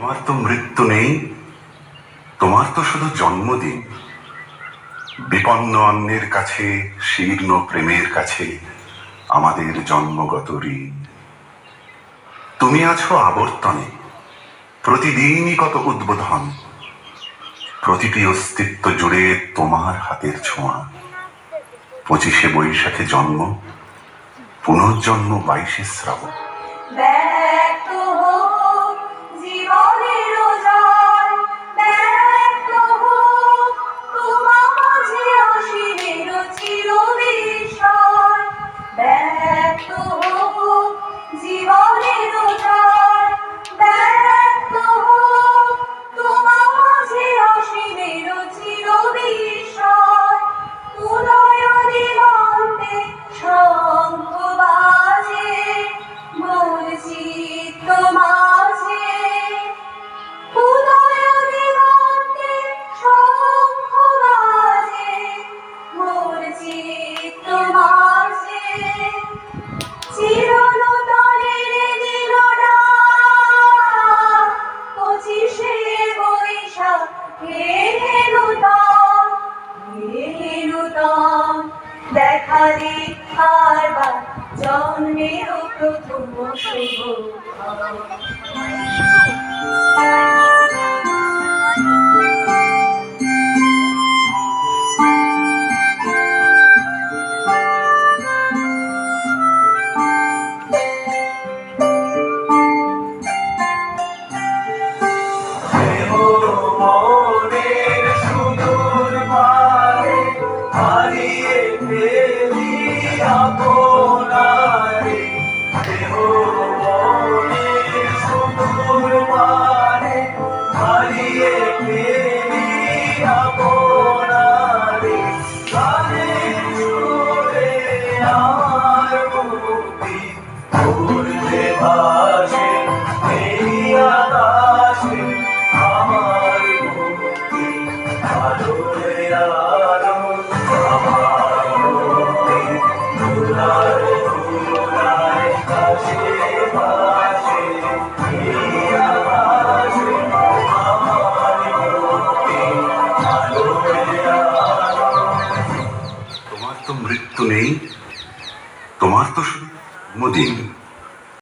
তোমার তো মৃত্যু নেই, তোমার তো শুধু জন্মদিন। বিপন্ন অন্যের কাছে, শীর্ণ প্রেমের কাছে আমাদের জন্মগত ঋণ। তুমি আছো আবর্তনে, প্রতিদিনই কত উদ্বোধন। প্রতিটি অস্তিত্ব জুড়ে তোমার হাতের ছোঁয়া। 25শে বৈশাখে জন্ম, পুনর্জন্ম 22শে শ্রাবণ। ব্যক্ত হোক জীবনের জয়, ব্যক্ত হোক তোমার মাঝে অসীমের চিরবিস্ময়। ব্যক্ত হোক জীবনের জয়, ব্যক্ত হোক তোমার মাঝে অসীমের চিরবিস্ময়। উদয় দিগন্তে শঙ্খ বাজে, মোর চিত্ত মাঝে। উদয় দিগন্তে শঙ্খ বাজে, মোর চিত্ত মাঝে। চিরনূতনের দিনরাত, 25শে বৈশাখ হে নূতন, হে নূতন। দেখা দেখার বার জন্মের প্রথম শুভ। তোমার তো মৃত্যু নেই, তোমার তো শুধু জন্মদিন।